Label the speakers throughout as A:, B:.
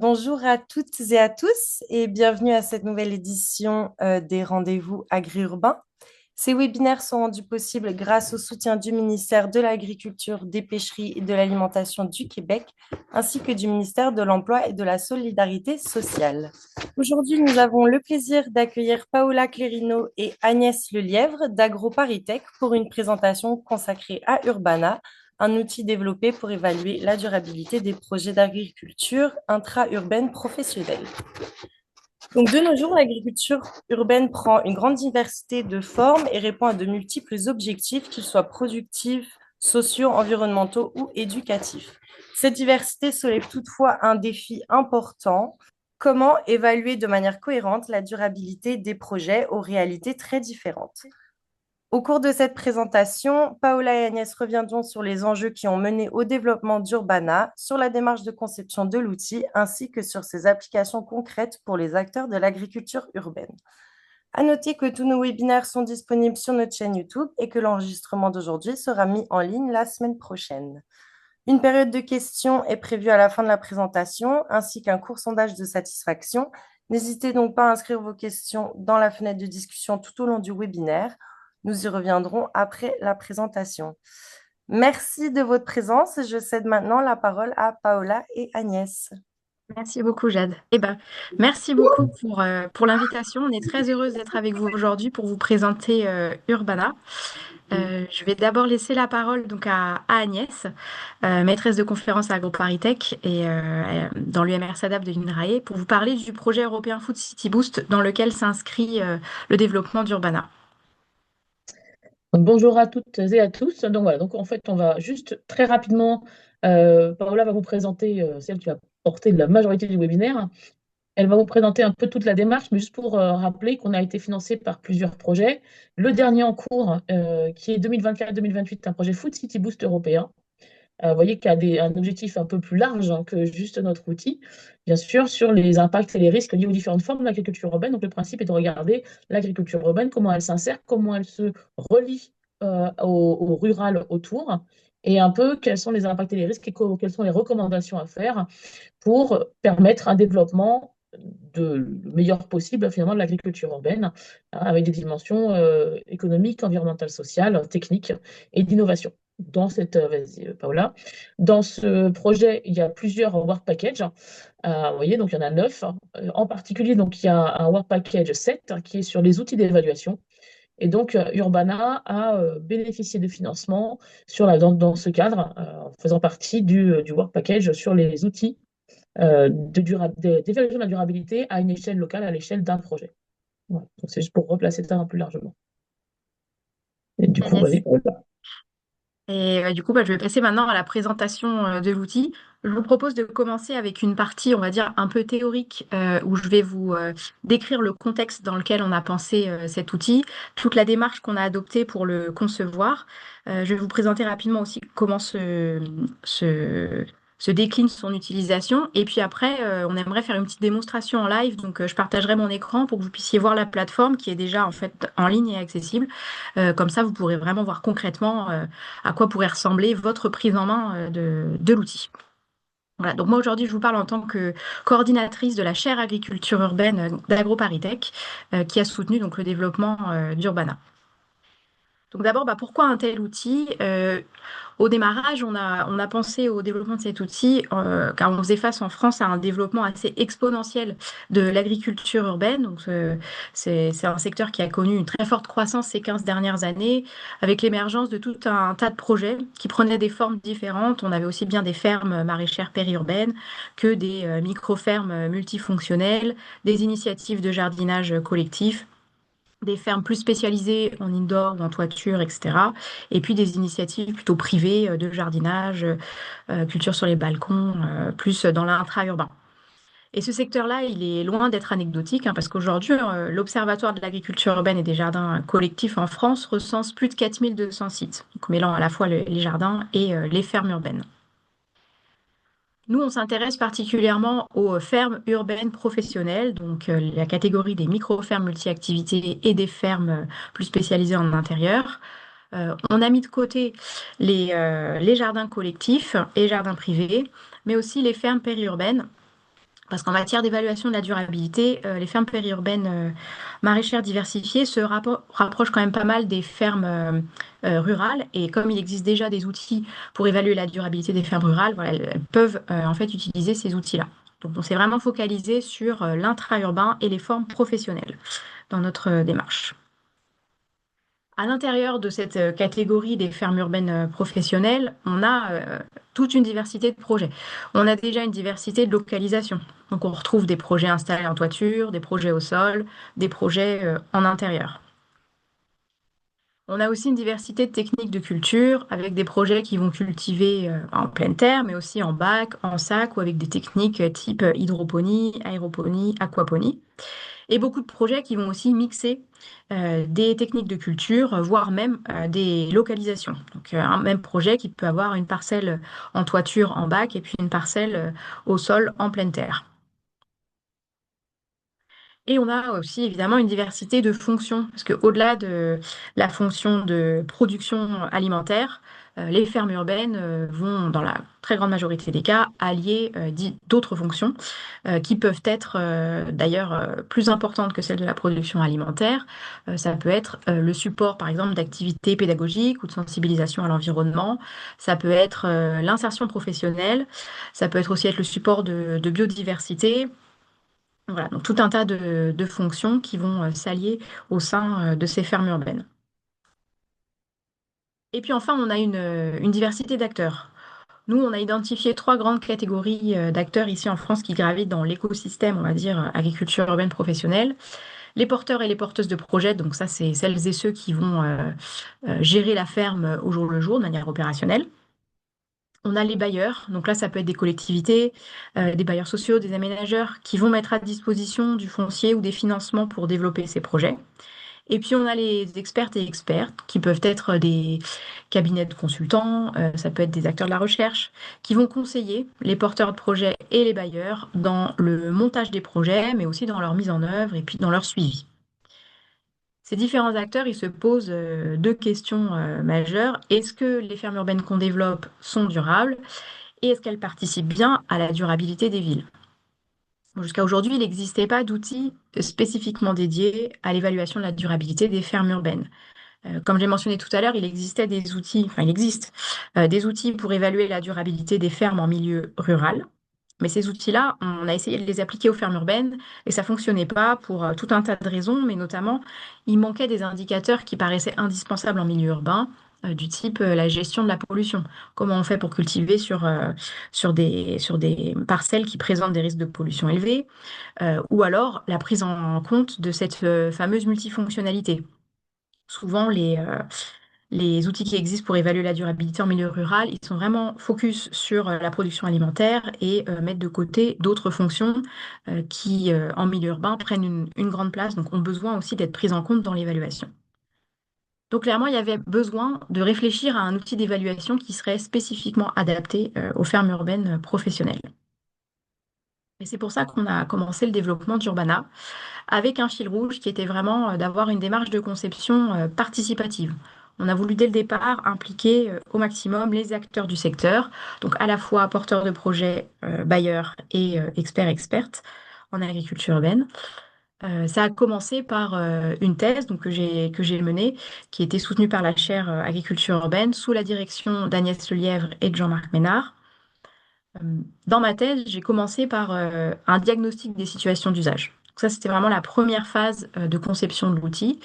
A: Bonjour à toutes et à tous et bienvenue à cette nouvelle édition des rendez-vous agri-urbains. Ces webinaires sont rendus possibles grâce au soutien du ministère de l'Agriculture, des Pêcheries et de l'Alimentation du Québec, ainsi que du ministère de l'Emploi et de la Solidarité sociale. Aujourd'hui, nous avons le plaisir d'accueillir Paola Clérino et Agnès Lelièvre d'AgroParisTech pour une présentation consacrée à Urbana, un outil développé pour évaluer la durabilité des projets d'agriculture intra-urbaine professionnelle. Donc, de nos jours, l'agriculture urbaine prend une grande diversité de formes et répond à de multiples objectifs, qu'ils soient productifs, sociaux, environnementaux ou éducatifs. Cette diversité soulève toutefois un défi important. Comment évaluer de manière cohérente la durabilité des projets aux réalités très différentes? Au cours de cette présentation, Paola et Agnès reviendront sur les enjeux qui ont mené au développement d'Urbana, sur la démarche de conception de l'outil, ainsi que sur ses applications concrètes pour les acteurs de l'agriculture urbaine. À noter que tous nos webinaires sont disponibles sur notre chaîne YouTube et que l'enregistrement d'aujourd'hui sera mis en ligne la semaine prochaine. Une période de questions est prévue à la fin de la présentation, ainsi qu'un court sondage de satisfaction. N'hésitez donc pas à inscrire vos questions dans la fenêtre de discussion tout au long du webinaire. Nous y reviendrons après la présentation. Merci de votre présence. Je cède maintenant la parole à Paola et Agnès.
B: Merci beaucoup, Jade. Merci beaucoup pour l'invitation. On est très heureuse d'être avec vous aujourd'hui pour vous présenter Urbana. Je vais d'abord laisser la parole donc à Agnès, maîtresse de conférence à AgroParisTech et dans l'UMR SADAP de l'INRAE, pour vous parler du projet européen Food City Boost dans lequel s'inscrit le développement d'Urbana.
C: Donc, bonjour à toutes et à tous. Donc voilà, donc en fait, on va juste très rapidement, Paola va vous présenter, celle qui va porter la majorité du webinaire. Elle va vous présenter un peu toute la démarche, mais juste pour rappeler qu'on a été financé par plusieurs projets. Le dernier en cours, qui est 2024-2028, un projet Food City Boost européen. Vous voyez qu'il y a un objectif un peu plus large, hein, que juste notre outil, bien sûr, sur les impacts et les risques liés aux différentes formes de l'agriculture urbaine. Donc, le principe est de regarder l'agriculture urbaine, comment elle s'insère, comment elle se relie au rural autour, et un peu quels sont les impacts et les risques et quelles sont les recommandations à faire pour permettre un développement le meilleur possible finalement de l'agriculture urbaine, hein, avec des dimensions économiques, environnementales, sociales, techniques et d'innovation. Vas-y, Paola, dans ce projet, il y a plusieurs work packages. Vous voyez, donc il y en a 9. En particulier, donc, il y a un work package 7 qui est sur les outils d'évaluation. Et donc, Urbana a bénéficié de financement dans ce cadre, en faisant partie du work package sur les outils d'évaluation de la durabilité à une échelle locale, à l'échelle d'un projet. Voilà. Donc, c'est juste pour replacer ça un peu plus largement. Et du coup,
B: Agnès.
C: vas-y, Paola.
B: Du coup, je vais passer maintenant à la présentation de l'outil. Je vous propose de commencer avec une partie, on va dire, un peu théorique, où je vais vous décrire le contexte dans lequel on a pensé cet outil, toute la démarche qu'on a adoptée pour le concevoir. Je vais vous présenter rapidement aussi comment se décline son utilisation. Et puis après, on aimerait faire une petite démonstration en live. Donc, je partagerai mon écran pour que vous puissiez voir la plateforme qui est déjà en fait en ligne et accessible. Comme ça, vous pourrez vraiment voir concrètement à quoi pourrait ressembler votre prise en main de l'outil. Voilà, donc moi aujourd'hui je vous parle en tant que coordinatrice de la chaire agriculture urbaine d'AgroParisTech qui a soutenu donc le développement d'Urbana. Donc d'abord, pourquoi un tel outil? Au démarrage, on a pensé au développement de cet outil car on faisait face en France à un développement assez exponentiel de l'agriculture urbaine. Donc, c'est un secteur qui a connu une très forte croissance ces 15 dernières années, avec l'émergence de tout un tas de projets qui prenaient des formes différentes. On avait aussi bien des fermes maraîchères périurbaines que des micro-fermes multifonctionnelles, des initiatives de jardinage collectif, des fermes plus spécialisées en indoor ou en toiture, etc. Et puis des initiatives plutôt privées de jardinage, culture sur les balcons, plus dans l'intra-urbain. Et ce secteur-là, il est loin d'être anecdotique, hein, parce qu'aujourd'hui, l'Observatoire de l'agriculture urbaine et des jardins collectifs en France recense plus de 4200 sites, donc mêlant à la fois les jardins et les fermes urbaines. Nous, on s'intéresse particulièrement aux fermes urbaines professionnelles, donc la catégorie des micro-fermes multi-activités et des fermes plus spécialisées en intérieur. On a mis de côté les jardins collectifs et jardins privés, mais aussi les fermes périurbaines Parce qu'en matière d'évaluation de la durabilité, les fermes périurbaines maraîchères diversifiées se rapprochent quand même pas mal des fermes rurales. Et comme il existe déjà des outils pour évaluer la durabilité des fermes rurales, voilà, elles peuvent en fait utiliser ces outils-là. Donc on s'est vraiment focalisé sur l'intra-urbain et les formes professionnelles dans notre démarche. À l'intérieur de cette catégorie des fermes urbaines professionnelles, on a toute une diversité de projets. On a déjà une diversité de localisation. Donc on retrouve des projets installés en toiture, des projets au sol, des projets en intérieur. On a aussi une diversité de techniques de culture avec des projets qui vont cultiver en pleine terre, mais aussi en bac, en sac ou avec des techniques type hydroponie, aéroponie, aquaponie. Et beaucoup de projets qui vont aussi mixer des techniques de culture, voire même des localisations. Donc un même projet qui peut avoir une parcelle en toiture en bac et puis une parcelle au sol en pleine terre. Et on a aussi évidemment une diversité de fonctions, parce qu'au-delà de la fonction de production alimentaire, les fermes urbaines vont, dans la très grande majorité des cas, allier d'autres fonctions qui peuvent être d'ailleurs plus importantes que celles de la production alimentaire. Ça peut être le support, par exemple, d'activités pédagogiques ou de sensibilisation à l'environnement. Ça peut être l'insertion professionnelle. Ça peut être aussi être le support de biodiversité. Voilà, donc tout un tas de fonctions qui vont s'allier au sein de ces fermes urbaines. Et puis enfin, on a une diversité d'acteurs. Nous, on a identifié trois grandes catégories d'acteurs ici en France qui gravitent dans l'écosystème, on va dire, agriculture urbaine professionnelle. Les porteurs et les porteuses de projets, donc ça, c'est celles et ceux qui vont gérer la ferme au jour le jour de manière opérationnelle. On a les bailleurs, donc là, ça peut être des collectivités, des bailleurs sociaux, des aménageurs qui vont mettre à disposition du foncier ou des financements pour développer ces projets. Et puis, on a les expertes et experts qui peuvent être des cabinets de consultants, ça peut être des acteurs de la recherche, qui vont conseiller les porteurs de projets et les bailleurs dans le montage des projets, mais aussi dans leur mise en œuvre et puis dans leur suivi. Ces différents acteurs, ils se posent deux questions majeures. Est-ce que les fermes urbaines qu'on développe sont durables et est-ce qu'elles participent bien à la durabilité des villes? Bon, jusqu'à aujourd'hui, il n'existait pas d'outils spécifiquement dédiés à l'évaluation de la durabilité des fermes urbaines. Comme j'ai mentionné tout à l'heure, il existait des outils, enfin il existe des outils pour évaluer la durabilité des fermes en milieu rural. Mais ces outils-là, on a essayé de les appliquer aux fermes urbaines et ça fonctionnait pas pour tout un tas de raisons, mais notamment, il manquait des indicateurs qui paraissaient indispensables en milieu urbain, du type la gestion de la pollution. Comment on fait pour cultiver sur des parcelles qui présentent des risques de pollution élevés, ou alors la prise en compte de cette fameuse multifonctionnalité. Souvent, les outils qui existent pour évaluer la durabilité en milieu rural, ils sont vraiment focus sur la production alimentaire et mettent de côté d'autres fonctions qui, en milieu urbain, prennent une grande place, donc ont besoin aussi d'être prises en compte dans l'évaluation. Donc clairement, il y avait besoin de réfléchir à un outil d'évaluation qui serait spécifiquement adapté aux fermes urbaines professionnelles. Et c'est pour ça qu'on a commencé le développement d'Urbana avec un fil rouge qui était vraiment d'avoir une démarche de conception participative. On a voulu dès le départ impliquer au maximum les acteurs du secteur, donc à la fois porteurs de projets, bailleurs et experts-expertes en agriculture urbaine. Ça a commencé par une thèse donc, que j'ai menée, qui était soutenue par la chaire agriculture urbaine sous la direction d'Agnès Lelièvre et de Jean-Marc Ménard. Dans ma thèse, j'ai commencé par un diagnostic des situations d'usage. Donc ça, c'était vraiment la première phase de conception de l'outil.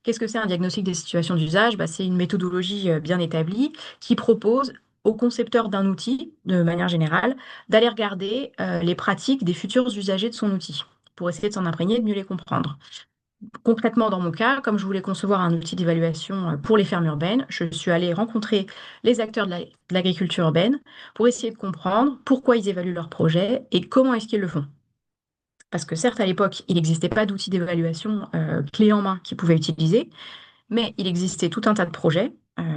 B: Qu'est-ce que c'est un diagnostic des situations d'usage? Bah, c'est une méthodologie bien établie qui propose aux concepteurs d'un outil, de manière générale, d'aller regarder les pratiques des futurs usagers de son outil pour essayer de s'en imprégner et de mieux les comprendre. Concrètement, dans mon cas, comme je voulais concevoir un outil d'évaluation pour les fermes urbaines, je suis allée rencontrer les acteurs de l'agriculture urbaine pour essayer de comprendre pourquoi ils évaluent leurs projets et comment est-ce qu'ils le font. Parce que certes, à l'époque, il n'existait pas d'outils d'évaluation clés en main qu'ils pouvaient utiliser, mais il existait tout un tas de projets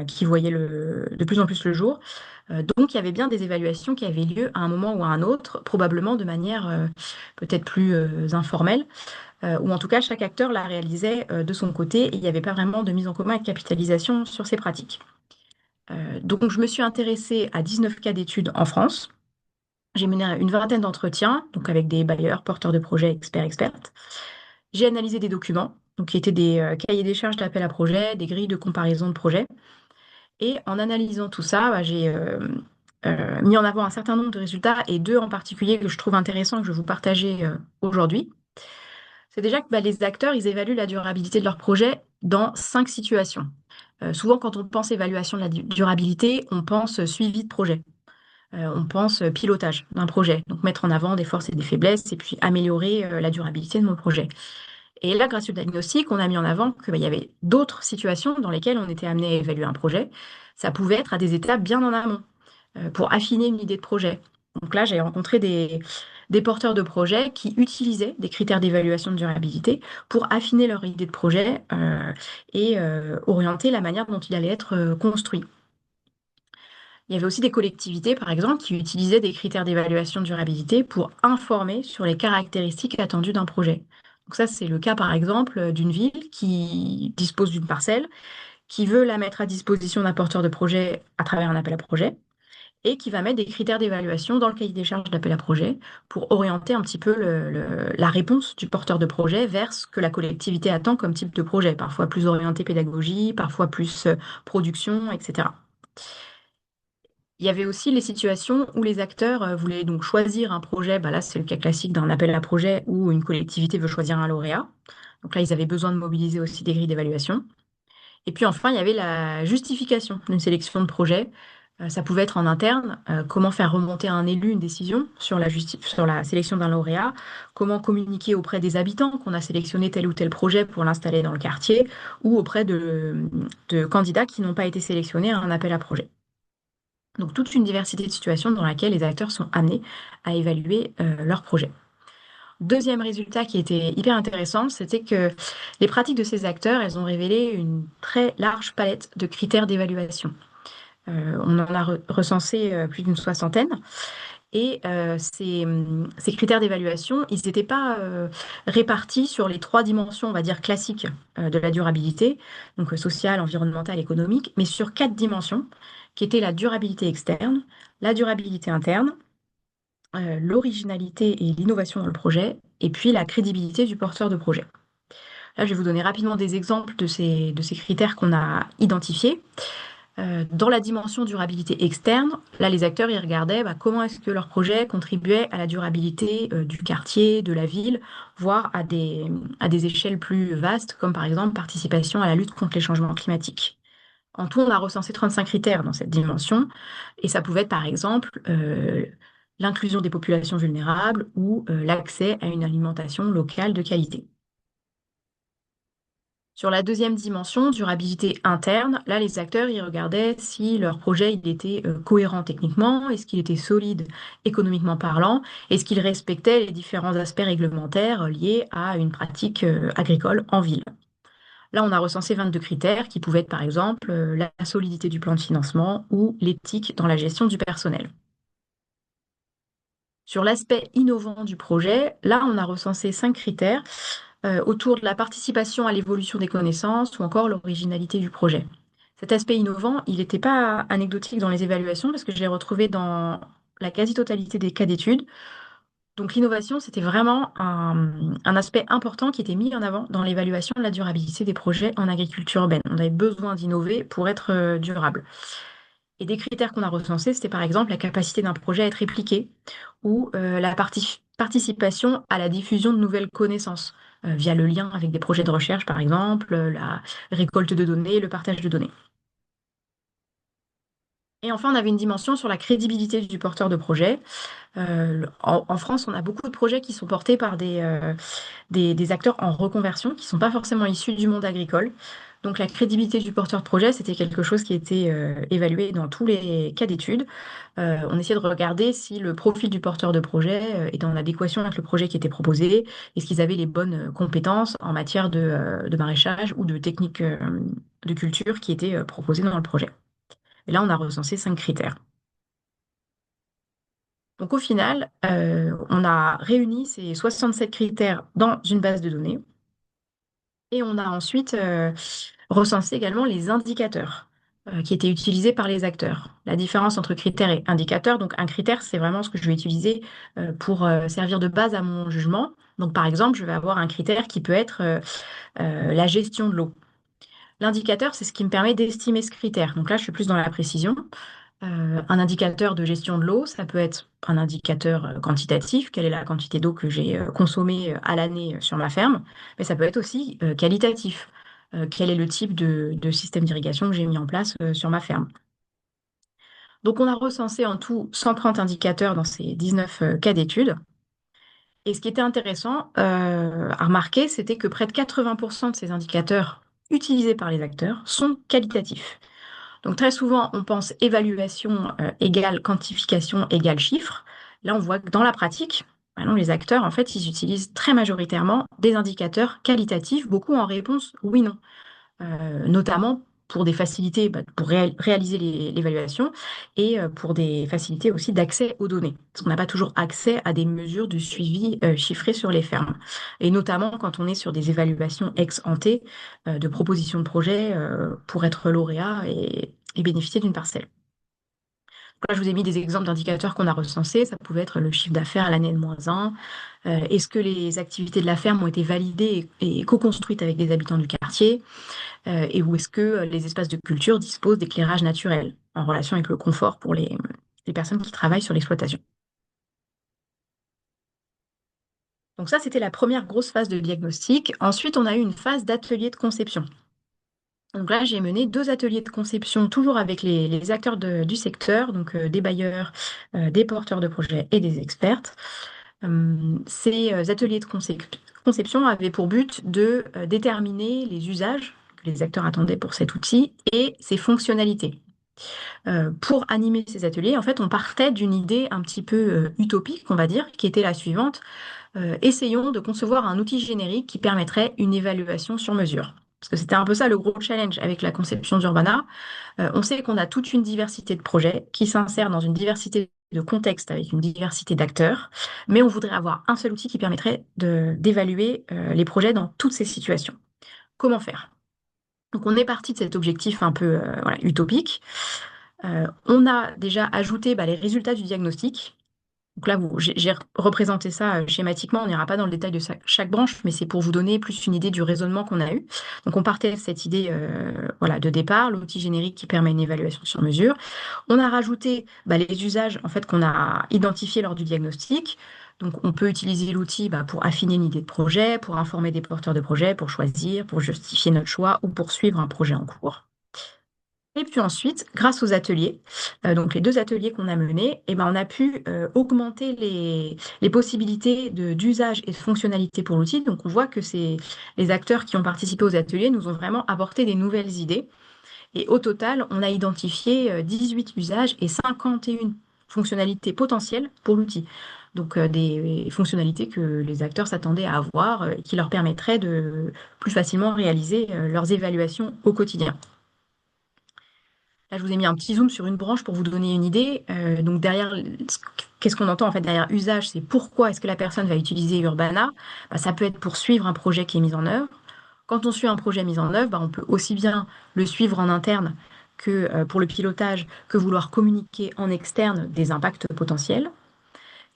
B: qui voyaient de plus en plus le jour. Donc, il y avait bien des évaluations qui avaient lieu à un moment ou à un autre, probablement de manière peut-être plus informelle, ou en tout cas, chaque acteur la réalisait de son côté et il n'y avait pas vraiment de mise en commun et de capitalisation sur ces pratiques. Donc, je me suis intéressée à 19 cas d'études en France J'ai mené une vingtaine d'entretiens, donc avec des bailleurs, porteurs de projets, experts, expertes. J'ai analysé des documents, donc qui étaient des cahiers des charges d'appel à projet, des grilles de comparaison de projets. Et en analysant tout ça, j'ai mis en avant un certain nombre de résultats et deux en particulier que je trouve intéressants et que je vais vous partager aujourd'hui. C'est déjà que les acteurs, ils évaluent la durabilité de leur projet dans 5 situations. Souvent, quand on pense évaluation de la durabilité, on pense suivi de projet. On pense pilotage d'un projet, donc mettre en avant des forces et des faiblesses et puis améliorer la durabilité de mon projet. Et là, grâce au diagnostic, on a mis en avant qu'il y avait d'autres situations dans lesquelles on était amené à évaluer un projet. Ça pouvait être à des étapes bien en amont pour affiner une idée de projet. Donc là, j'ai rencontré des porteurs de projets qui utilisaient des critères d'évaluation de durabilité pour affiner leur idée de projet et orienter la manière dont il allait être construit. Il y avait aussi des collectivités, par exemple, qui utilisaient des critères d'évaluation de durabilité pour informer sur les caractéristiques attendues d'un projet. Donc ça, c'est le cas, par exemple, d'une ville qui dispose d'une parcelle, qui veut la mettre à disposition d'un porteur de projet à travers un appel à projet, et qui va mettre des critères d'évaluation dans le cahier des charges d'appel à projet pour orienter un petit peu la réponse du porteur de projet vers ce que la collectivité attend comme type de projet, parfois plus orienté pédagogie, parfois plus production, etc. Il y avait aussi les situations où les acteurs voulaient donc choisir un projet. Là, c'est le cas classique d'un appel à projet où une collectivité veut choisir un lauréat. Donc là, ils avaient besoin de mobiliser aussi des grilles d'évaluation. Et puis enfin, il y avait la justification d'une sélection de projet. Ça pouvait être en interne, comment faire remonter à un élu une décision sur sur la sélection d'un lauréat, comment communiquer auprès des habitants qu'on a sélectionné tel ou tel projet pour l'installer dans le quartier, ou auprès de candidats qui n'ont pas été sélectionnés à un appel à projet. Donc toute une diversité de situations dans laquelle les acteurs sont amenés à évaluer leur projet. Deuxième résultat qui était hyper intéressant, c'était que les pratiques de ces acteurs, elles ont révélé une très large palette de critères d'évaluation. On en a recensé plus d'une soixantaine. Et ces critères d'évaluation, ils n'étaient pas répartis sur les 3 dimensions, on va dire, classiques de la durabilité, donc sociale, environnementale, économique, mais sur 4 dimensions, qui étaient la durabilité externe, la durabilité interne, l'originalité et l'innovation dans le projet, et puis la crédibilité du porteur de projet. Là, je vais vous donner rapidement des exemples de ces critères qu'on a identifiés. Dans la dimension durabilité externe, là, les acteurs, ils regardaient comment est-ce que leur projet contribuait à la durabilité du quartier, de la ville, voire à des échelles plus vastes, comme par exemple participation à la lutte contre les changements climatiques. En tout, on a recensé 35 critères dans cette dimension, et ça pouvait être par exemple l'inclusion des populations vulnérables ou l'accès à une alimentation locale de qualité. Sur la deuxième dimension, durabilité interne, là, les acteurs, ils regardaient si leur projet il était cohérent techniquement, est-ce qu'il était solide économiquement parlant, est-ce qu'il respectait les différents aspects réglementaires liés à une pratique agricole en ville. Là, on a recensé 22 critères qui pouvaient être, par exemple, la solidité du plan de financement ou l'éthique dans la gestion du personnel. Sur l'aspect innovant du projet, là, on a recensé 5 critères autour de la participation à l'évolution des connaissances ou encore l'originalité du projet. Cet aspect innovant, il n'était pas anecdotique dans les évaluations parce que je l'ai retrouvé dans la quasi-totalité des cas d'études. Donc l'innovation, c'était vraiment un aspect important qui était mis en avant dans l'évaluation de la durabilité des projets en agriculture urbaine. On avait besoin d'innover pour être durable. Et des critères qu'on a recensés, c'était par exemple la capacité d'un projet à être répliqué ou la participation à la diffusion de nouvelles connaissances via le lien avec des projets de recherche, par exemple, la récolte de données, le partage de données. Et enfin, on avait une dimension sur la crédibilité du porteur de projet. En France, on a beaucoup de projets qui sont portés par des acteurs en reconversion qui ne sont pas forcément issus du monde agricole. Donc la crédibilité du porteur de projet, c'était quelque chose qui était évalué dans tous les cas d'études. On essayait de regarder si le profil du porteur de projet était en adéquation avec le projet qui était proposé, est-ce qu'ils avaient les bonnes compétences en matière de maraîchage ou de techniques de culture qui étaient proposées dans le projet. Et là, on a recensé 5 critères. Donc au final, on a réuni ces 67 critères dans une base de données et on a ensuite recensé également les indicateurs qui étaient utilisés par les acteurs. La différence entre critères et indicateurs, donc un critère, c'est vraiment ce que je vais utiliser pour servir de base à mon jugement. Donc par exemple, je vais avoir un critère qui peut être la gestion de l'eau. L'indicateur, c'est ce qui me permet d'estimer ce critère. Donc là, je suis plus dans la précision. Un indicateur de gestion de l'eau, ça peut être un indicateur quantitatif, quelle est la quantité d'eau que j'ai consommée à l'année sur ma ferme, mais ça peut être aussi qualitatif. Quel est le type de système d'irrigation que j'ai mis en place sur ma ferme. Donc on a recensé en tout 130 indicateurs dans ces 19 cas d'études. Et ce qui était intéressant à remarquer, c'était que près de 80% de ces indicateurs utilisés par les acteurs sont qualitatifs. Donc très souvent, on pense évaluation égale quantification égale chiffre. Là, on voit que dans la pratique, bah non, les acteurs, en fait, ils utilisent très majoritairement des indicateurs qualitatifs, beaucoup en réponse oui-non, notamment pour des facilités, bah, pour réaliser l'évaluation et pour des facilités aussi d'accès aux données. Parce qu'on n'a pas toujours accès à des mesures de suivi chiffrées sur les fermes. Et notamment quand on est sur des évaluations ex ante de propositions de projet pour être lauréat et bénéficier d'une parcelle. Donc là, je vous ai mis des exemples d'indicateurs qu'on a recensés. Ça pouvait être le chiffre d'affaires à l'année de -1. Est-ce que les activités de la ferme ont été validées et co-construites avec des habitants du quartier? Et où est-ce que les espaces de culture disposent d'éclairage naturel en relation avec le confort pour les personnes qui travaillent sur l'exploitation. Donc ça, c'était la première grosse phase de diagnostic. Ensuite, on a eu une phase d'atelier de conception. Donc là, j'ai mené 2 ateliers de conception, toujours avec les acteurs du secteur, donc des bailleurs, des porteurs de projets et des expertes. Ces ateliers de conception avaient pour but de déterminer les usages que les acteurs attendaient pour cet outil et ses fonctionnalités. Pour animer ces ateliers, en fait, on partait d'une idée un petit peu utopique, on va dire, qui était la suivante. Essayons de concevoir un outil générique qui permettrait une évaluation sur mesure. Parce que c'était un peu ça le gros challenge avec la conception d'Urbana. On sait qu'on a toute une diversité de projets qui s'insèrent dans une diversité de contextes avec une diversité d'acteurs, mais on voudrait avoir un seul outil qui permettrait d'évaluer les projets dans toutes ces situations. Comment faire? Donc on est parti de cet objectif un peu voilà, utopique. On a déjà ajouté bah, les résultats du diagnostic. Donc là, j'ai représenté ça schématiquement. On n'ira pas dans le détail de chaque branche, mais c'est pour vous donner plus une idée du raisonnement qu'on a eu. Donc on partait de cette idée voilà, de départ, l'outil générique qui permet une évaluation sur mesure. On a rajouté bah, les usages en fait, qu'on a identifiés lors du diagnostic. Donc on peut utiliser l'outil bah, pour affiner une idée de projet, pour informer des porteurs de projet, pour choisir, pour justifier notre choix ou pour suivre un projet en cours. Et puis ensuite, grâce aux ateliers, donc les 2 ateliers qu'on a menés, eh ben, on a pu augmenter les possibilités d'usage et de fonctionnalité pour l'outil. Donc on voit que les acteurs qui ont participé aux ateliers nous ont vraiment apporté des nouvelles idées. Et au total, on a identifié 18 usages et 51 fonctionnalités potentielles pour l'outil. Donc des fonctionnalités que les acteurs s'attendaient à avoir et qui leur permettraient de plus facilement réaliser leurs évaluations au quotidien. Là, je vous ai mis un petit zoom sur une branche pour vous donner une idée. Donc derrière, qu'est-ce qu'on entend en fait derrière usage? C'est pourquoi est-ce que la personne va utiliser Urbana? Bah, ça peut être pour suivre un projet qui est mis en œuvre. Quand on suit un projet mis en œuvre, bah, on peut aussi bien le suivre en interne que pour le pilotage, que vouloir communiquer en externe des impacts potentiels.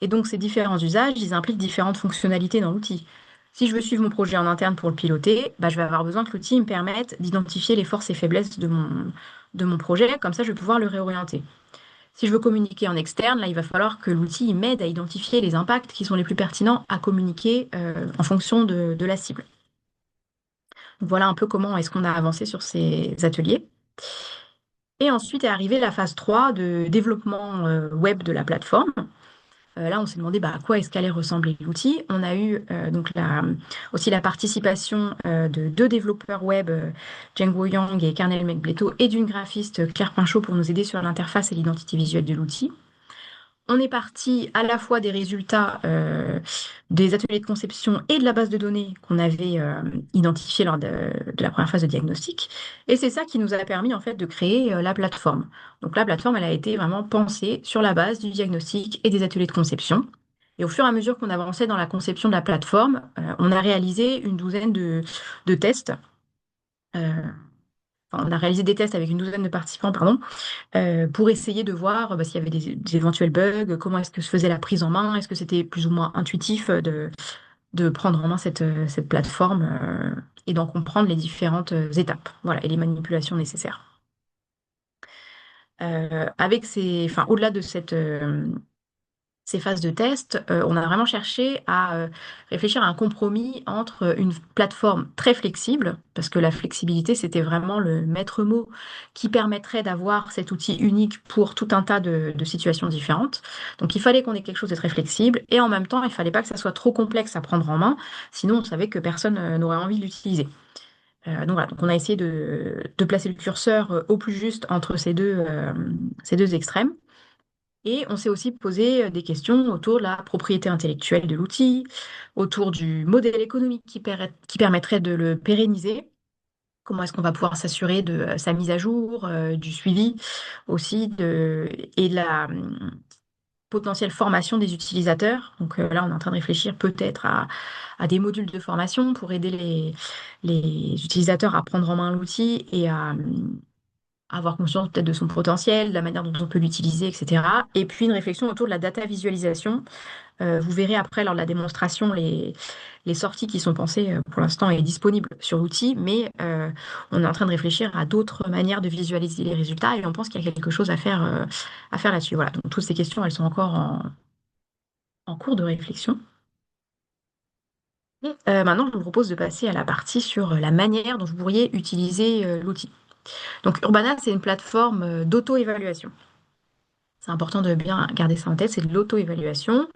B: Et donc ces différents usages, ils impliquent différentes fonctionnalités dans l'outil. Si je veux suivre mon projet en interne pour le piloter, bah, je vais avoir besoin que l'outil me permette d'identifier les forces et faiblesses de mon projet, comme ça je vais pouvoir le réorienter. Si je veux communiquer en externe, là il va falloir que l'outil m'aide à identifier les impacts qui sont les plus pertinents à communiquer en fonction de la cible. Donc, voilà un peu comment est-ce qu'on a avancé sur ces ateliers. Et ensuite est arrivée la phase 3 de développement web de la plateforme. Là, on s'est demandé bah, à quoi est-ce qu'allait ressembler l'outil. On a eu donc aussi la participation de 2 développeurs web, Django Yang et Karnel Mekbleto, et d'une graphiste, Claire Pinchot, pour nous aider sur l'interface et l'identité visuelle de l'outil. On est parti à la fois des résultats des ateliers de conception et de la base de données qu'on avait identifiée lors de la première phase de diagnostic. Et c'est ça qui nous a permis en fait de créer la plateforme. Donc la plateforme, elle a été vraiment pensée sur la base du diagnostic et des ateliers de conception. Et au fur et à mesure qu'on avançait dans la conception de la plateforme, on a réalisé une douzaine de tests. enfin, on a réalisé des tests avec une douzaine de participants, pardon, pour essayer de voir s'il y avait des éventuels bugs, comment est-ce que se faisait la prise en main, est-ce que c'était plus ou moins intuitif de prendre en main cette plateforme et d'en comprendre les différentes étapes, voilà, et les manipulations nécessaires. Enfin, au-delà de ces phases de test, on a vraiment cherché à réfléchir à un compromis entre une plateforme très flexible, parce que la flexibilité, c'était vraiment le maître mot qui permettrait d'avoir cet outil unique pour tout un tas de situations différentes. Donc il fallait qu'on ait quelque chose de très flexible, et en même temps, il fallait pas que ça soit trop complexe à prendre en main, sinon on savait que personne n'aurait envie de l'utiliser. Donc voilà, donc on a essayé de placer le curseur au plus juste entre ces deux extrêmes. Et on s'est aussi posé des questions autour de la propriété intellectuelle de l'outil, autour du modèle économique qui permettrait de le pérenniser. Comment est-ce qu'on va pouvoir s'assurer de sa mise à jour, du suivi aussi, et de la potentielle formation des utilisateurs. Donc là, on est en train de réfléchir peut-être à des modules de formation pour aider les utilisateurs à prendre en main l'outil et à avoir conscience peut-être de son potentiel, de la manière dont on peut l'utiliser, etc. Et puis une réflexion autour de la data visualisation. Vous verrez après lors de la démonstration les sorties qui sont pensées pour l'instant et disponibles sur l'outil, mais on est en train de réfléchir à d'autres manières de visualiser les résultats et on pense qu'il y a quelque chose à faire là-dessus. Voilà, donc toutes ces questions, elles sont encore en cours de réflexion. Et maintenant, je vous propose de passer à la partie sur la manière dont vous pourriez utiliser l'outil. Donc Urbana, c'est une plateforme d'auto-évaluation. C'est important de bien garder ça en tête, c'est de l'auto-évaluation.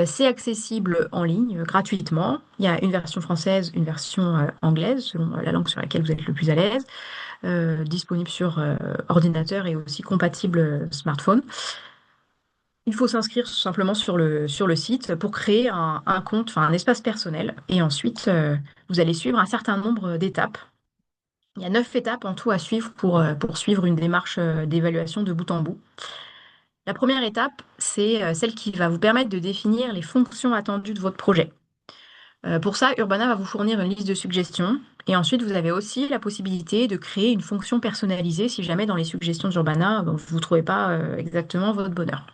B: C'est accessible en ligne gratuitement. Il y a une version française, une version anglaise, selon la langue sur laquelle vous êtes le plus à l'aise, disponible sur ordinateur et aussi compatible smartphone. Il faut s'inscrire tout simplement sur le site pour créer un compte, enfin un espace personnel. Et ensuite, vous allez suivre un certain nombre d'étapes. Il y a 9 étapes en tout à suivre pour suivre une démarche d'évaluation de bout en bout. La première étape, c'est celle qui va vous permettre de définir les fonctions attendues de votre projet. Pour ça, Urbana va vous fournir une liste de suggestions. Et ensuite, vous avez aussi la possibilité de créer une fonction personnalisée si jamais dans les suggestions d'Urbana, vous ne trouvez pas exactement votre bonheur.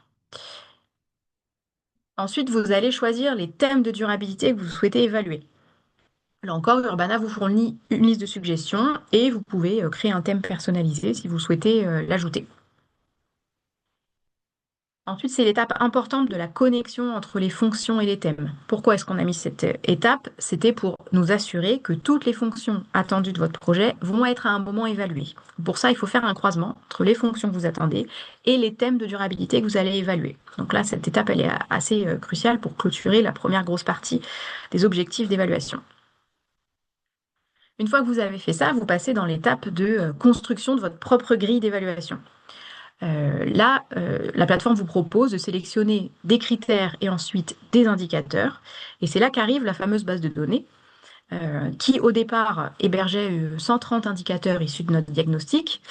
B: Ensuite, vous allez choisir les thèmes de durabilité que vous souhaitez évaluer. Là encore, Urbana vous fournit une liste de suggestions et vous pouvez créer un thème personnalisé si vous souhaitez l'ajouter. Ensuite, c'est l'étape importante de la connexion entre les fonctions et les thèmes. Pourquoi est-ce qu'on a mis cette étape? C'était pour nous assurer que toutes les fonctions attendues de votre projet vont être à un moment évaluées. Pour ça, il faut faire un croisement entre les fonctions que vous attendez et les thèmes de durabilité que vous allez évaluer. Donc là, cette étape, elle est assez cruciale pour clôturer la première grosse partie des objectifs d'évaluation. Une fois que vous avez fait ça, vous passez dans l'étape de construction de votre propre grille d'évaluation. Là, la plateforme vous propose de sélectionner des critères et ensuite des indicateurs. Et c'est là qu'arrive la fameuse base de données qui, au départ, hébergeait 130 indicateurs issus de notre diagnostic.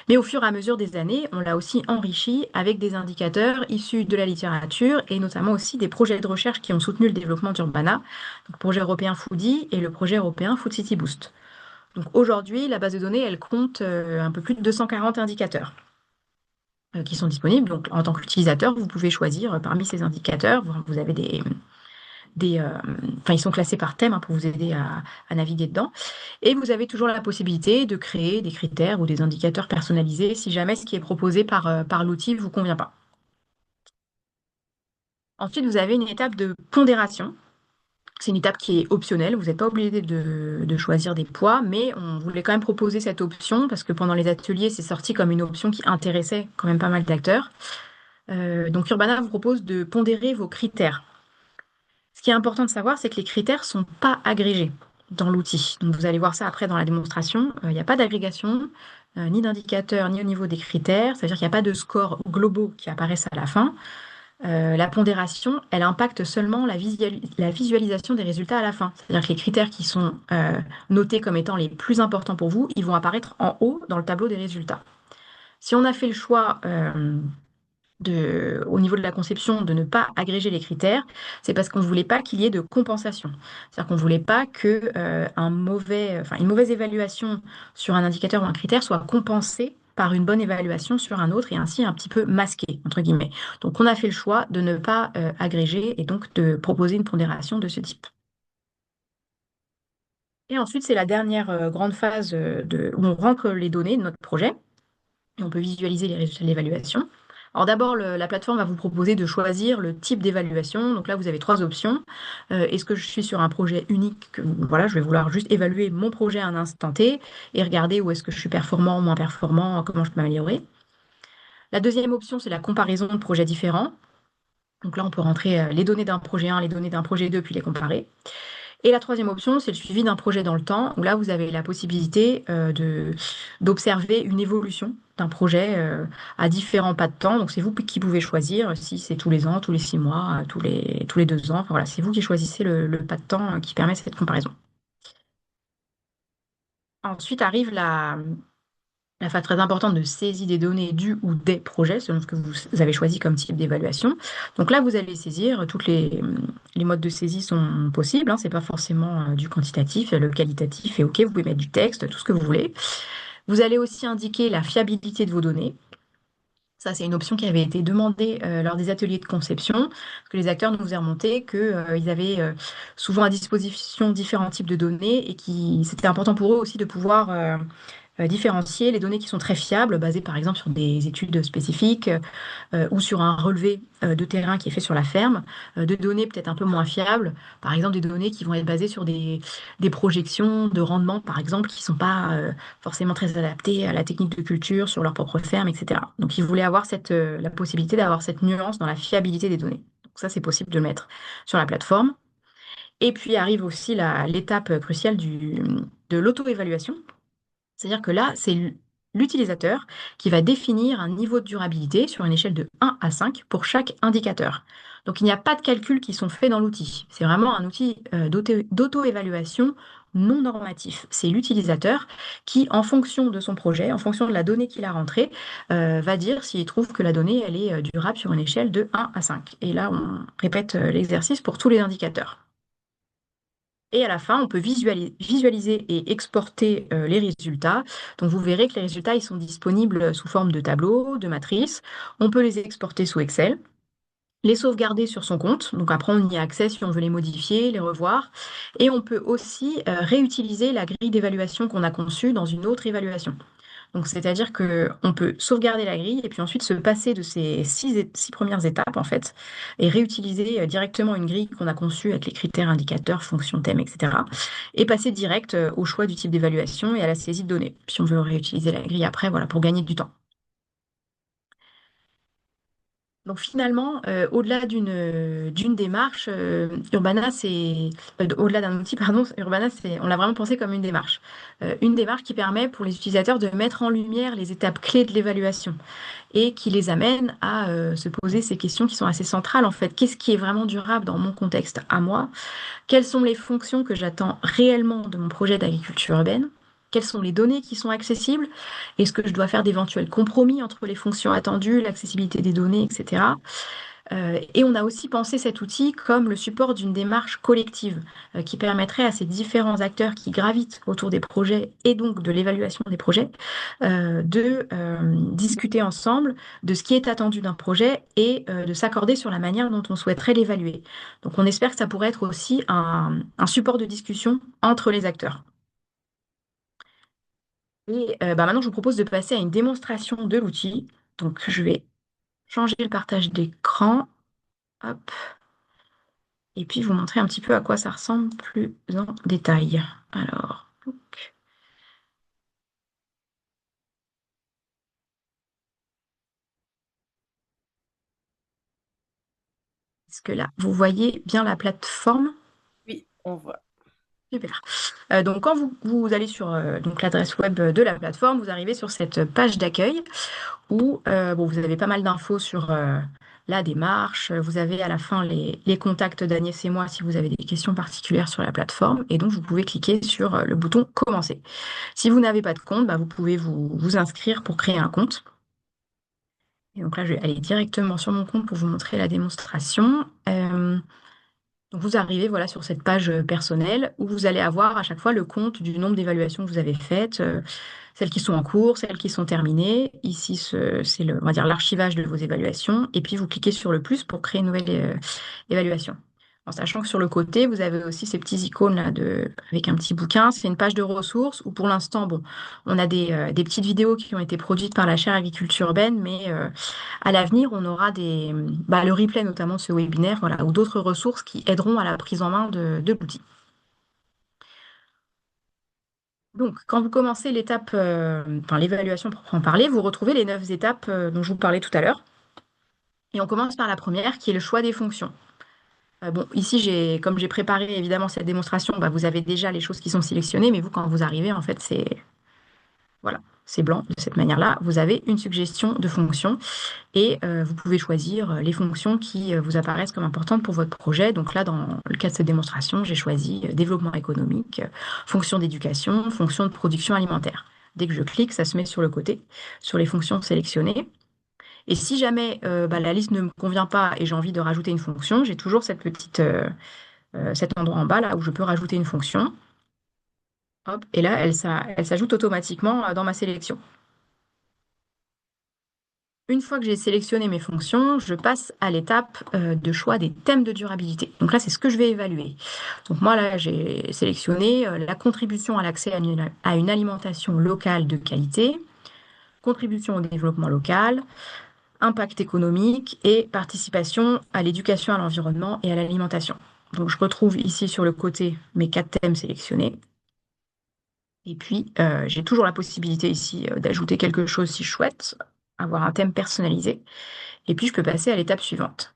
B: Mais au fur et à mesure des années, on l'a aussi enrichi avec des indicateurs issus de la littérature et notamment aussi des projets de recherche qui ont soutenu le développement d'Urbana, donc le projet européen Foodie et le projet européen Food City Boost. Donc aujourd'hui, la base de données, elle compte un peu plus de 240 indicateurs qui sont disponibles. Donc, en tant qu'utilisateur, vous pouvez choisir parmi ces indicateurs. Vous avez enfin, ils sont classés par thème pour vous aider à naviguer dedans. Et vous avez toujours la possibilité de créer des critères ou des indicateurs personnalisés si jamais ce qui est proposé par l'outil ne vous convient pas. Ensuite, vous avez une étape de pondération. C'est une étape qui est optionnelle, vous n'êtes pas obligé de choisir des poids, mais on voulait quand même proposer cette option parce que pendant les ateliers, c'est sorti comme une option qui intéressait quand même pas mal d'acteurs. Donc Urbana vous propose de pondérer vos critères. Ce qui est important de savoir, c'est que les critères ne sont pas agrégés dans l'outil. Donc vous allez voir ça après dans la démonstration. Il n'y a pas d'agrégation, ni d'indicateur, ni au niveau des critères. C'est-à-dire qu'il n'y a pas de scores globaux qui apparaissent à la fin. La pondération, elle impacte seulement la visualisation des résultats à la fin. C'est-à-dire que les critères qui sont notés comme étant les plus importants pour vous, ils vont apparaître en haut dans le tableau des résultats. Si on a fait le choix au niveau de la conception, de ne pas agréger les critères, c'est parce qu'on ne voulait pas qu'il y ait de compensation. C'est-à-dire qu'on ne voulait pas que une mauvaise évaluation sur un indicateur ou un critère soit compensée par une bonne évaluation sur un autre et ainsi un petit peu masquée, entre guillemets. Donc on a fait le choix de ne pas agréger et donc de proposer une pondération de ce type. Et ensuite, c'est la dernière grande phase où on rentre les données de notre projet et on peut visualiser les résultats de l'évaluation. Alors d'abord, la plateforme va vous proposer de choisir le type d'évaluation. Donc là, vous avez trois options. Est-ce que je suis sur un projet unique voilà, je vais vouloir juste évaluer mon projet à un instant T et regarder où est-ce que je suis performant, moins performant, comment je peux m'améliorer. La deuxième option, c'est la comparaison de projets différents. Donc là, on peut rentrer les données d'un projet 1, les données d'un projet 2, puis les comparer. Et la troisième option, c'est le suivi d'un projet dans le temps, où là, vous avez la possibilité d'observer une évolution d'un projet à différents pas de temps. Donc, c'est vous qui pouvez choisir si c'est tous les ans, tous les 6 mois, tous les 2 ans. Enfin, voilà, c'est vous qui choisissez le pas de temps qui permet cette comparaison. Ensuite arrive la phase très importante de saisie des données du ou des projets, selon ce que vous avez choisi comme type d'évaluation. Donc là, vous allez saisir, toutes les modes de saisie sont possibles, hein, c'est pas forcément du quantitatif, le qualitatif est OK, vous pouvez mettre du texte, tout ce que vous voulez. Vous allez aussi indiquer la fiabilité de vos données. Ça, c'est une option qui avait été demandée lors des ateliers de conception, parce que les acteurs nous faisaient remonter qu'ils avaient souvent à disposition différents types de données et c'était important pour eux aussi de pouvoir différencier les données qui sont très fiables, basées par exemple sur des études spécifiques ou sur un relevé de terrain qui est fait sur la ferme, de données peut-être un peu moins fiables, par exemple des données qui vont être basées sur des projections de rendement, par exemple, qui ne sont pas forcément très adaptées à la technique de culture sur leur propre ferme, etc. Donc ils voulaient avoir la possibilité d'avoir cette nuance dans la fiabilité des données. Donc ça, c'est possible de le mettre sur la plateforme. Et puis arrive aussi l'étape cruciale de l'auto-évaluation. C'est-à-dire que là, c'est l'utilisateur qui va définir un niveau de durabilité sur une échelle de 1 à 5 pour chaque indicateur. Donc, il n'y a pas de calculs qui sont faits dans l'outil. C'est vraiment un outil d'auto-évaluation non normatif. C'est l'utilisateur qui, en fonction de son projet, en fonction de la donnée qu'il a rentrée, va dire s'il trouve que la donnée, elle est durable sur une échelle de 1 à 5. Et là, on répète l'exercice pour tous les indicateurs. Et à la fin, on peut visualiser et exporter les résultats. Donc, vous verrez que les résultats, ils sont disponibles sous forme de tableaux, de matrices. On peut les exporter sous Excel, les sauvegarder sur son compte. Donc, après, on y a accès si on veut les modifier, les revoir. Et on peut aussi réutiliser la grille d'évaluation qu'on a conçue dans une autre évaluation. Donc, c'est-à-dire qu'on peut sauvegarder la grille et puis ensuite se passer de ces six premières étapes, en fait, et réutiliser directement une grille qu'on a conçue avec les critères, indicateurs, fonctions, thèmes, etc. Et passer direct au choix du type d'évaluation et à la saisie de données. Si on veut réutiliser la grille après, voilà, pour gagner du temps. Donc finalement, au-delà d'une démarche, Urbana, au-delà d'un outil, pardon, Urbana, on l'a vraiment pensé comme une démarche qui permet pour les utilisateurs de mettre en lumière les étapes clés de l'évaluation et qui les amène à se poser ces questions qui sont assez centrales en fait. Qu'est-ce qui est vraiment durable dans mon contexte à moi? Quelles sont les fonctions que j'attends réellement de mon projet d'agriculture urbaine? Quelles sont les données qui sont accessibles? Est-ce que je dois faire d'éventuels compromis entre les fonctions attendues, l'accessibilité des données, etc. Et on a aussi pensé cet outil comme le support d'une démarche collective qui permettrait à ces différents acteurs qui gravitent autour des projets et donc de l'évaluation des projets de discuter ensemble de ce qui est attendu d'un projet et de s'accorder sur la manière dont on souhaiterait l'évaluer. Donc on espère que ça pourrait être aussi un support de discussion entre les acteurs. Et maintenant, je vous propose de passer à une démonstration de l'outil. Donc je vais changer le partage d'écran. Hop. Et puis vous montrer un petit peu à quoi ça ressemble plus en détail. Alors, est-ce que là, vous voyez bien la plateforme?
A: Oui, on voit.
B: Super. Donc, quand vous allez sur donc l'adresse web de la plateforme, vous arrivez sur cette page d'accueil où bon, vous avez pas mal d'infos sur la démarche. Vous avez à la fin les contacts d'Agnès et moi si vous avez des questions particulières sur la plateforme. Et donc, vous pouvez cliquer sur le bouton Commencer. Si vous n'avez pas de compte, bah, vous pouvez vous inscrire pour créer un compte. Et donc là, je vais aller directement sur mon compte pour vous montrer la démonstration. Donc vous arrivez voilà, sur cette page personnelle où vous allez avoir à chaque fois le compte du nombre d'évaluations que vous avez faites, celles qui sont en cours, celles qui sont terminées. Ici, c'est on va dire l'archivage de vos évaluations. Et puis vous cliquez sur le plus pour créer une nouvelle évaluation. En sachant que sur le côté, vous avez aussi ces petits icônes là avec un petit bouquin. C'est une page de ressources où pour l'instant, bon, on a des petites vidéos qui ont été produites par la chaire agriculture urbaine, mais à l'avenir, on aura le replay notamment de ce webinaire, voilà, ou d'autres ressources qui aideront à la prise en main de l'outil. Donc, quand vous commencez l'étape, l'évaluation proprement parler, vous retrouvez les 9 étapes dont je vous parlais tout à l'heure. Et on commence par la première, qui est le choix des fonctions. Bon, ici, comme j'ai préparé évidemment cette démonstration, vous avez déjà les choses qui sont sélectionnées, mais vous, quand vous arrivez, en fait, voilà, c'est blanc de cette manière-là. Vous avez une suggestion de fonction et vous pouvez choisir les fonctions qui vous apparaissent comme importantes pour votre projet. Donc là, dans le cas de cette démonstration, j'ai choisi développement économique, fonction d'éducation, fonction de production alimentaire. Dès que je clique, ça se met sur le côté, sur les fonctions sélectionnées. Et si jamais la liste ne me convient pas et j'ai envie de rajouter une fonction, j'ai toujours cet endroit en bas là où je peux rajouter une fonction. Hop, et là, elle s'ajoute automatiquement dans ma sélection. Une fois que j'ai sélectionné mes fonctions, je passe à l'étape de choix des thèmes de durabilité. Donc là, c'est ce que je vais évaluer. Donc moi, là, j'ai sélectionné la contribution à l'accès à une alimentation locale de qualité, contribution au développement local, impact économique et participation à l'éducation à l'environnement et à l'alimentation. Donc je retrouve ici sur le côté mes 4 thèmes sélectionnés. Et puis, j'ai toujours la possibilité ici d'ajouter quelque chose si je souhaite, avoir un thème personnalisé. Et puis, je peux passer à l'étape suivante.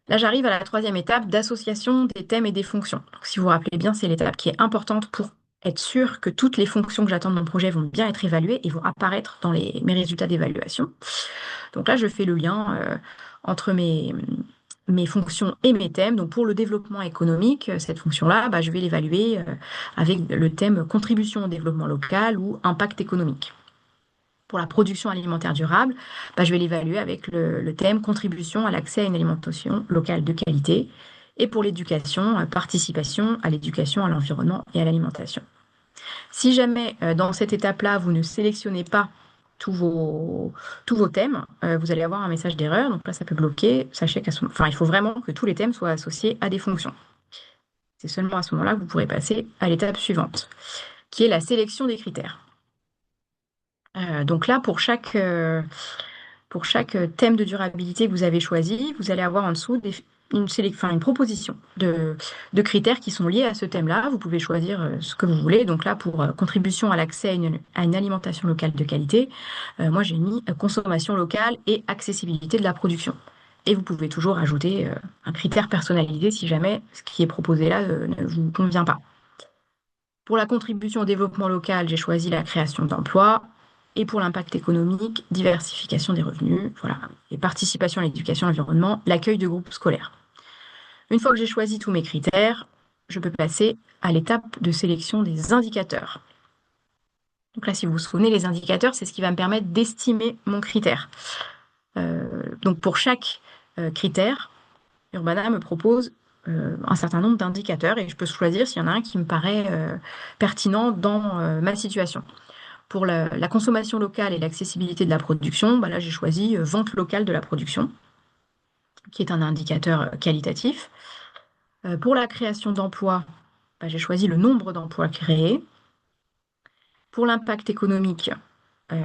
B: Là, j'arrive à la 3e étape d'association des thèmes et des fonctions. Donc, si vous vous rappelez bien, c'est l'étape qui est importante pour être sûr que toutes les fonctions que j'attends de mon projet vont bien être évaluées et vont apparaître dans mes résultats d'évaluation. Donc là, je fais le lien entre mes fonctions et mes thèmes. Donc pour le développement économique, cette fonction-là, je vais l'évaluer avec le thème contribution au développement local ou impact économique. Pour la production alimentaire durable, je vais l'évaluer avec le thème contribution à l'accès à une alimentation locale de qualité. Et pour l'éducation, participation à l'éducation, à l'environnement et à l'alimentation. Si jamais dans cette étape-là, vous ne sélectionnez pas tous vos thèmes, vous allez avoir un message d'erreur. Donc là, ça peut bloquer. Sachez il faut vraiment que tous les thèmes soient associés à des fonctions. C'est seulement à ce moment-là que vous pourrez passer à l'étape suivante, qui est la sélection des critères. Donc là, pour chaque thème de durabilité que vous avez choisi, vous allez avoir en dessous une proposition de critères qui sont liés à ce thème-là. Vous pouvez choisir ce que vous voulez. Donc là, pour contribution à l'accès à une alimentation locale de qualité, moi j'ai mis consommation locale et accessibilité de la production. Et vous pouvez toujours ajouter un critère personnalisé si jamais ce qui est proposé là ne vous convient pas. Pour la contribution au développement local, j'ai choisi la création d'emplois. Et pour l'impact économique, diversification des revenus, voilà, et participation à l'éducation et à l'environnement, l'accueil de groupes scolaires. Une fois que j'ai choisi tous mes critères, je peux passer à l'étape de sélection des indicateurs. Donc là, si vous vous souvenez, les indicateurs, c'est ce qui va me permettre d'estimer mon critère. Donc pour chaque critère, Urbana me propose un certain nombre d'indicateurs et je peux choisir s'il y en a un qui me paraît pertinent dans ma situation. Pour la consommation locale et l'accessibilité de la production, là j'ai choisi vente locale de la production, qui est un indicateur qualitatif. Pour la création d'emplois, j'ai choisi le nombre d'emplois créés. Pour l'impact économique,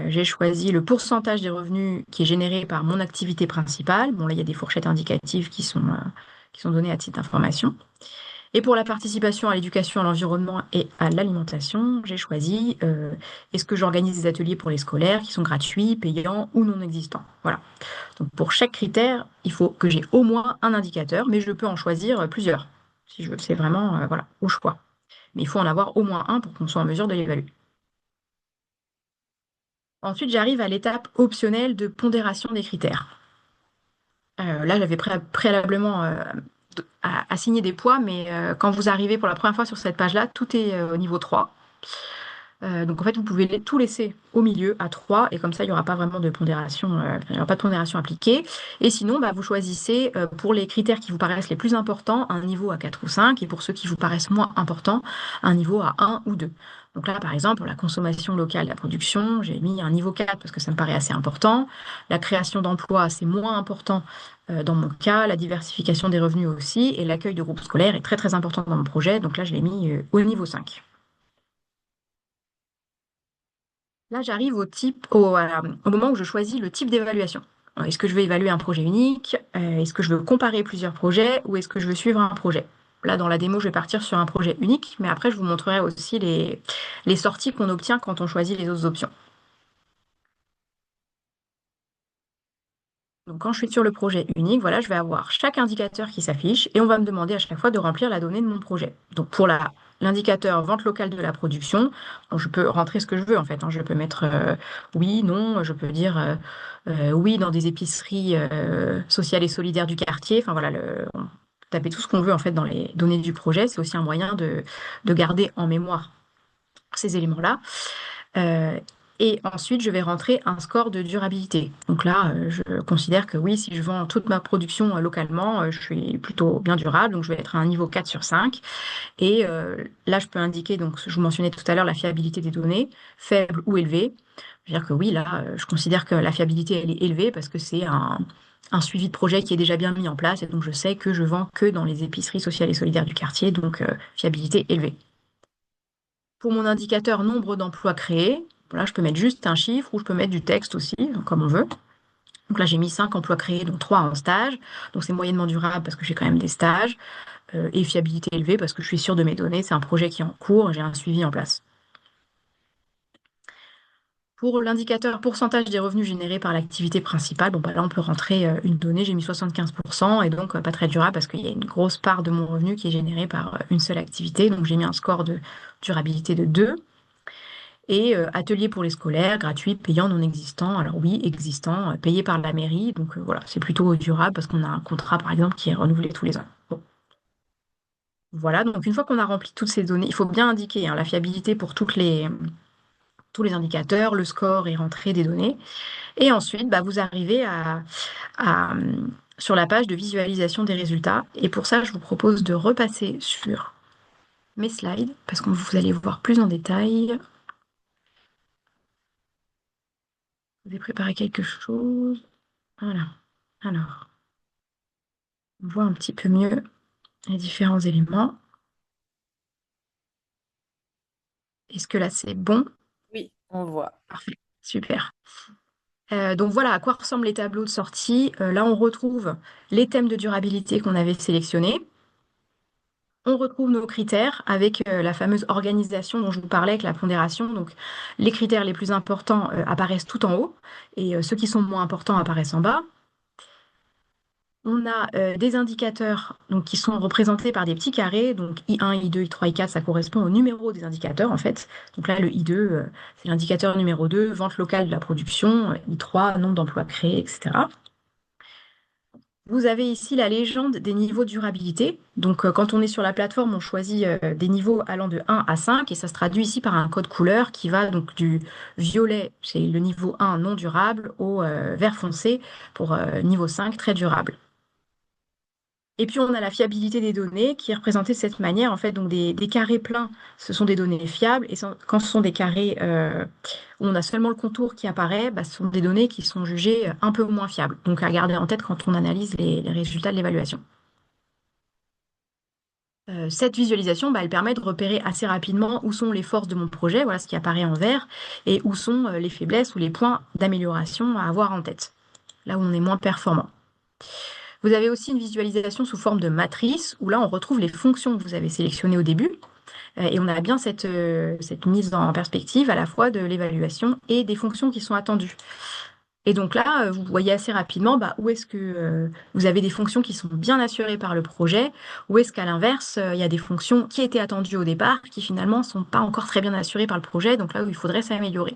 B: j'ai choisi le pourcentage des revenus qui est généré par mon activité principale. Bon, là, il y a des fourchettes indicatives qui sont données à titre d'information. Et pour la participation à l'éducation, à l'environnement et à l'alimentation, j'ai choisi est-ce que j'organise des ateliers pour les scolaires qui sont gratuits, payants ou non existants. Voilà. Donc pour chaque critère, il faut que j'ai au moins un indicateur, mais je peux en choisir plusieurs. Si je veux, c'est vraiment au choix. Mais il faut en avoir au moins un pour qu'on soit en mesure de l'évaluer. Ensuite, j'arrive à l'étape optionnelle de pondération des critères. Là, j'avais préalablement assigné des poids, mais quand vous arrivez pour la première fois sur cette page-là, tout est au niveau 3. Donc en fait, vous pouvez tout laisser au milieu à 3 et comme ça, il n'y aura pas vraiment de pondération, il y aura pas de pondération appliquée. Et sinon, bah, vous choisissez pour les critères qui vous paraissent les plus importants, un niveau à 4 ou 5 et pour ceux qui vous paraissent moins importants, un niveau à 1 ou 2. Donc là, par exemple, pour la consommation locale, la production, j'ai mis un niveau 4 parce que ça me paraît assez important. La création d'emplois, c'est moins important dans mon cas. La diversification des revenus aussi. Et l'accueil de groupes scolaires est très très important dans mon projet. Donc là, je l'ai mis au niveau 5. Là, j'arrive au moment où je choisis le type d'évaluation. Est-ce que je veux évaluer un projet unique? Est-ce que je veux comparer plusieurs projets? Ou est-ce que je veux suivre un projet? Là, dans la démo, je vais partir sur un projet unique, mais après, je vous montrerai aussi les sorties qu'on obtient quand on choisit les autres options. Donc, quand je suis sur le projet unique, voilà, je vais avoir chaque indicateur qui s'affiche et on va me demander à chaque fois de remplir la donnée de mon projet. Donc, pour l'indicateur vente locale de la production, donc je peux rentrer ce que je veux en fait, hein. Je peux mettre oui, non, je peux dire oui dans des épiceries sociales et solidaires du quartier. Enfin voilà, on peut taper tout ce qu'on veut en fait dans les données du projet. C'est aussi un moyen de garder en mémoire ces éléments-là. Euh, et ensuite, je vais rentrer un score de durabilité. Donc là, je considère que oui, si je vends toute ma production localement, je suis plutôt bien durable. Donc je vais être à un niveau 4 sur 5. Et là, je peux indiquer, donc je vous mentionnais tout à l'heure, la fiabilité des données, faible ou élevée. Je veux dire que oui, là, je considère que la fiabilité, elle est élevée parce que c'est un suivi de projet qui est déjà bien mis en place. Et donc, je sais que je vends que dans les épiceries sociales et solidaires du quartier. Donc, fiabilité élevée. Pour mon indicateur nombre d'emplois créés, voilà, je peux mettre juste un chiffre ou je peux mettre du texte aussi, comme on veut. Donc là, j'ai mis 5 emplois créés, dont 3 en stage. Donc c'est moyennement durable parce que j'ai quand même des stages. Et fiabilité élevée parce que je suis sûre de mes données. C'est un projet qui est en cours, j'ai un suivi en place. Pour l'indicateur pourcentage des revenus générés par l'activité principale, bon, bah là, on peut rentrer une donnée. J'ai mis 75% et donc pas très durable parce qu'il y a une grosse part de mon revenu qui est générée par une seule activité. Donc j'ai mis un score de durabilité de 2. Et atelier pour les scolaires, gratuit, payant, non existant. Alors oui, existant, payé par la mairie. Donc voilà, c'est plutôt durable parce qu'on a un contrat, par exemple, qui est renouvelé tous les ans. Bon. Voilà, donc une fois qu'on a rempli toutes ces données, il faut bien indiquer hein, la fiabilité pour tous les indicateurs, le score et rentrée des données. Et ensuite, bah, vous arrivez sur la page de visualisation des résultats. Et pour ça, je vous propose de repasser sur mes slides parce que vous allez voir plus en détail. Je vais préparer quelque chose. Voilà. Alors, on voit un petit peu mieux les différents éléments. Est-ce que là, c'est bon?
A: Oui, on voit.
B: Parfait. Super. Donc voilà à quoi ressemblent les tableaux de sortie. Là, on retrouve les thèmes de durabilité qu'on avait sélectionnés. On retrouve nos critères avec la fameuse organisation dont je vous parlais avec la pondération. Donc, les critères les plus importants apparaissent tout en haut et ceux qui sont moins importants apparaissent en bas. On a des indicateurs donc, qui sont représentés par des petits carrés. Donc I1, I2, I3, I4, ça correspond au numéro des indicateurs en fait. Donc là, le I2, c'est l'indicateur numéro 2, vente locale de la production, I3, nombre d'emplois créés, etc. Vous avez ici la légende des niveaux de durabilité. Donc quand on est sur la plateforme, on choisit des niveaux allant de 1 à 5 et ça se traduit ici par un code couleur qui va donc du violet, c'est le niveau 1 non durable, au vert foncé pour niveau 5 très durable. Et puis, on a la fiabilité des données qui est représentée de cette manière. En fait, donc des carrés pleins, ce sont des données fiables. Et quand ce sont des carrés où on a seulement le contour qui apparaît, bah, ce sont des données qui sont jugées un peu moins fiables. Donc, à garder en tête quand on analyse les résultats de l'évaluation. Cette visualisation, bah, elle permet de repérer assez rapidement où sont les forces de mon projet, voilà ce qui apparaît en vert, et où sont les faiblesses ou les points d'amélioration à avoir en tête, là où on est moins performant. Vous avez aussi une visualisation sous forme de matrice où là, on retrouve les fonctions que vous avez sélectionnées au début. Et on a bien cette mise en perspective à la fois de l'évaluation et des fonctions qui sont attendues. Et donc là, vous voyez assez rapidement bah, où est-ce que vous avez des fonctions qui sont bien assurées par le projet, ou est-ce qu'à l'inverse, il y a des fonctions qui étaient attendues au départ, qui finalement ne sont pas encore très bien assurées par le projet, donc là où il faudrait s'améliorer.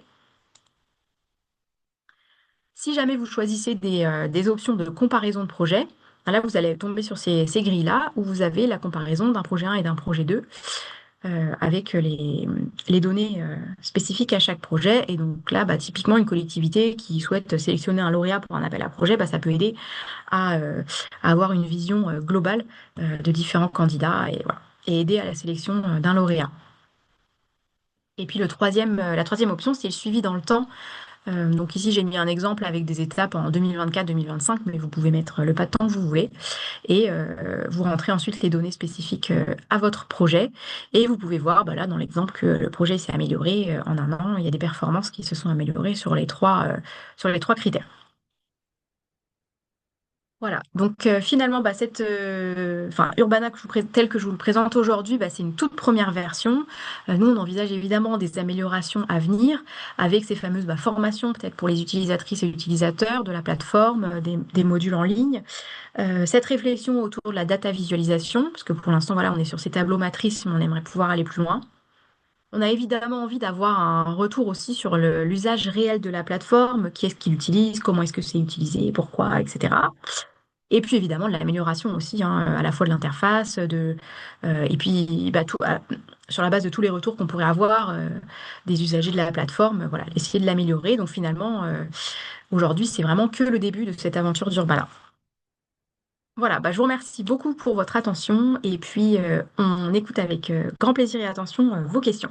B: Si jamais vous choisissez des options de comparaison de projet, là, vous allez tomber sur ces grilles-là où vous avez la comparaison d'un projet 1 et d'un projet 2. avec les données spécifiques à chaque projet. Et donc là, typiquement, une collectivité qui souhaite sélectionner un lauréat pour un appel à projet, ça peut aider à avoir une vision globale de différents candidats et, voilà, et aider à la sélection d'un lauréat. Et puis la troisième option, c'est le suivi dans le temps. Donc ici, j'ai mis un exemple avec des étapes en 2024-2025, mais vous pouvez mettre le pas de temps que vous voulez. Et vous rentrez ensuite les données spécifiques à votre projet. Et vous pouvez voir là, dans l'exemple, que le projet s'est amélioré en un an. Il y a des performances qui se sont améliorées sur les trois critères. Voilà, donc finalement, Urbana tel que je vous le présente aujourd'hui, c'est une toute première version. Nous, on envisage évidemment des améliorations à venir avec ces fameuses formations, peut-être pour les utilisatrices et utilisateurs de la plateforme, des modules en ligne. Cette réflexion autour de la data visualisation, parce que pour l'instant, voilà, on est sur ces tableaux matrices, mais on aimerait pouvoir aller plus loin. On a évidemment envie d'avoir un retour aussi sur l'usage réel de la plateforme, qui est-ce qui l'utilise, comment est-ce que c'est utilisé, pourquoi, etc. Et puis évidemment de l'amélioration aussi, à la fois de l'interface, et puis sur la base de tous les retours qu'on pourrait avoir des usagers de la plateforme, voilà, essayer de l'améliorer. Donc finalement, aujourd'hui, c'est vraiment que le début de cette aventure d'Urbana. Voilà, je vous remercie beaucoup pour votre attention et puis on écoute avec grand plaisir et attention vos questions.